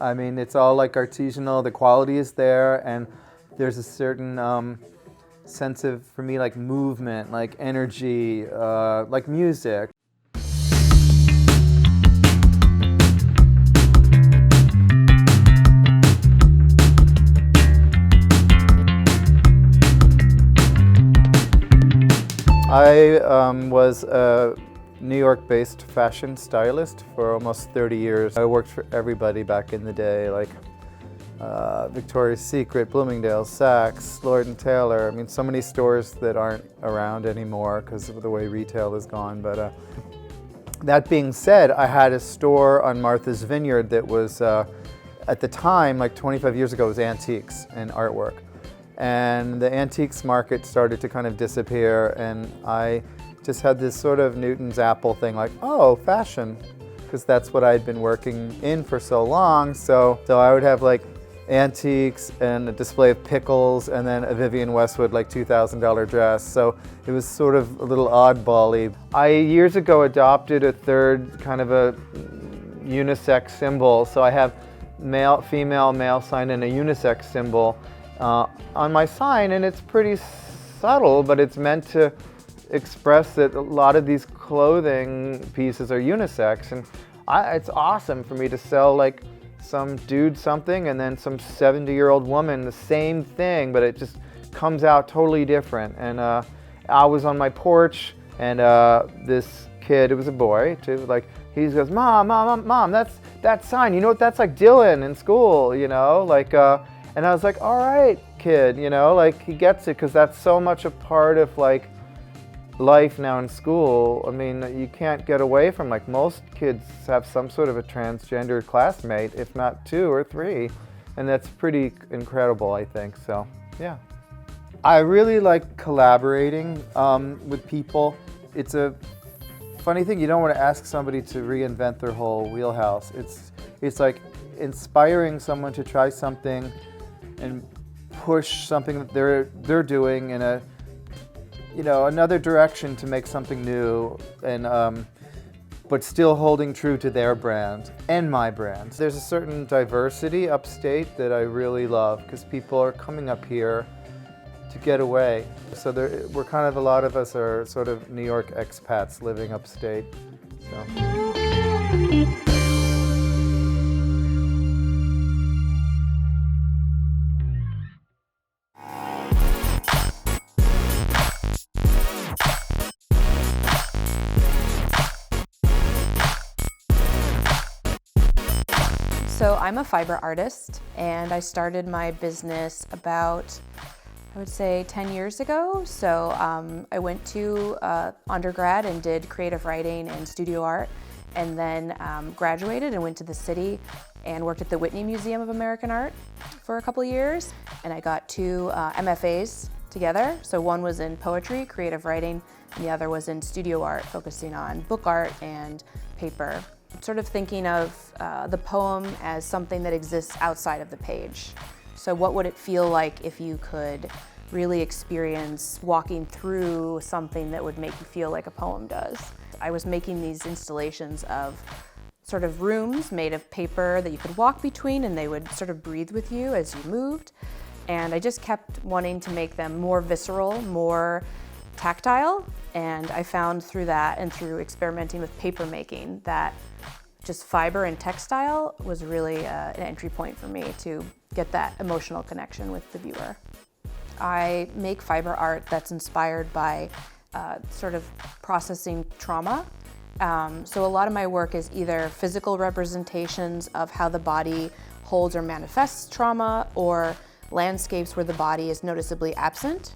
I mean, it's all like artisanal, the quality is there, and there's a certain sense of, for me, like movement, like energy, like music. I was a New York-based fashion stylist for almost 30 years. I worked for everybody back in the day, like Victoria's Secret, Bloomingdale's, Saks, Lord & Taylor. I mean, so many stores that aren't around anymore because of the way retail has gone. But that being said, I had a store on Martha's Vineyard that was, at the time, like 25 years ago, was antiques and artwork. And the antiques market started to kind of disappear, and I just had this sort of Newton's apple thing, like, oh, fashion, because that's what I'd been working in for so long. So I would have like antiques and a display of pickles and then a Vivienne Westwood like $2,000 dress. So it was sort of a little oddball-y. I years ago adopted a third kind of a unisex symbol. So I have male, female, male sign and a unisex symbol on my sign, and it's pretty subtle, but it's meant to express that a lot of these clothing pieces are unisex, and it's awesome for me to sell like some dude something and then some 70-year-old woman the same thing, but it just comes out totally different. And I was on my porch, and this kid, it was a boy too, like he goes, Mom, that's that sign, you know what, that's like Dylan in school, you know, like and I was like, all right, kid, you know, like he gets it, because that's so much a part of like life now in school. I mean, you can't get away from, like, most kids have some sort of a transgender classmate, if not 2 or 3, and that's pretty incredible, I think. So yeah, I really like collaborating with people. It's a funny thing, you don't want to ask somebody to reinvent their whole wheelhouse. It's like inspiring someone to try something and push something that they're doing in a, you know, another direction to make something new, and but still holding true to their brand and my brand. There's a certain diversity upstate that I really love, because people are coming up here to get away. So we're kind of, a lot of us are sort of New York expats living upstate. So. So I'm a fiber artist, and I started my business about, I would say, 10 years ago. So I went to undergrad and did creative writing and studio art, and then graduated and went to the city and worked at the Whitney Museum of American Art for a couple years. And I got 2 MFAs together. So one was in poetry, creative writing, and the other was in studio art, focusing on book art and paper. Sort of thinking of the poem as something that exists outside of the page. So what would it feel like if you could really experience walking through something that would make you feel like a poem does? I was making these installations of sort of rooms made of paper that you could walk between, and they would sort of breathe with you as you moved. And I just kept wanting to make them more visceral, more tactile, and I found through that and through experimenting with paper making that just fiber and textile was really an entry point for me to get that emotional connection with the viewer. I make fiber art that's inspired by sort of processing trauma. So a lot of my work is either physical representations of how the body holds or manifests trauma, or landscapes where the body is noticeably absent.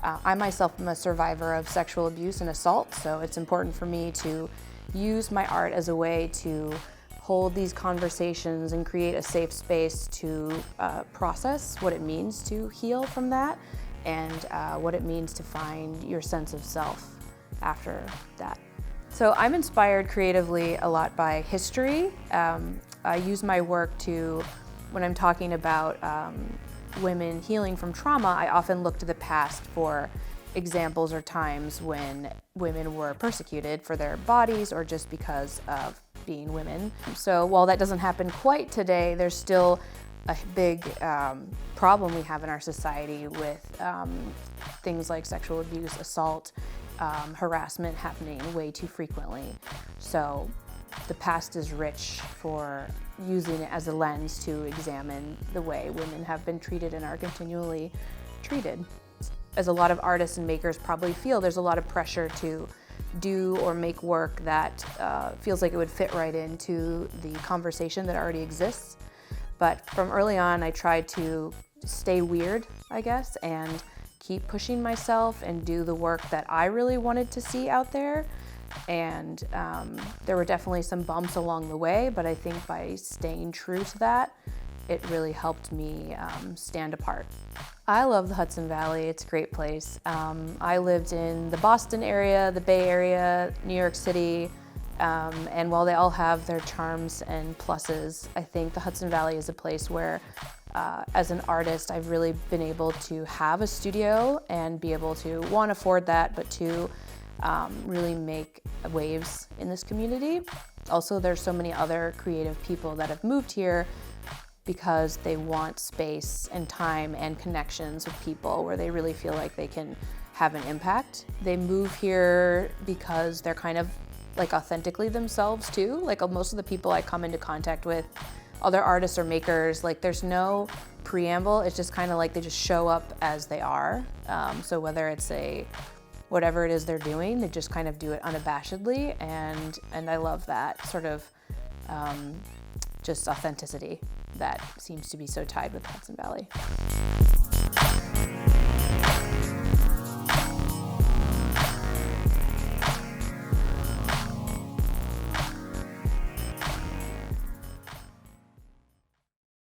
I myself am a survivor of sexual abuse and assault, so it's important for me to use my art as a way to hold these conversations and create a safe space to process what it means to heal from that, and what it means to find your sense of self after that. So I'm inspired creatively a lot by history. I use my work to, when I'm talking about women healing from trauma, I often look to the past for examples or times when women were persecuted for their bodies or just because of being women. So while that doesn't happen quite today, there's still a big problem we have in our society with things like sexual abuse, assault, harassment happening way too frequently. So the past is rich for using it as a lens to examine the way women have been treated and are continually treated. As a lot of artists and makers probably feel, there's a lot of pressure to do or make work that feels like it would fit right into the conversation that already exists. But from early on, I tried to stay weird, I guess, and keep pushing myself and do the work that I really wanted to see out there. And there were definitely some bumps along the way, but I think by staying true to that, it really helped me stand apart. I love the Hudson Valley. It's a great place. I lived in the Boston area, the Bay Area, New York City, and while they all have their charms and pluses, I think the Hudson Valley is a place where, as an artist, I've really been able to have a studio and be able to, one, afford that, but two, really make waves in this community. Also, there's so many other creative people that have moved here because they want space and time and connections with people where they really feel like they can have an impact. They move here because they're kind of like authentically themselves too. Like most of the people I come into contact with, other artists or makers, like there's no preamble. It's just kind of like they just show up as they are. So whether it's whatever it is they're doing, they just kind of do it unabashedly, and I love that sort of just authenticity that seems to be so tied with Hudson Valley.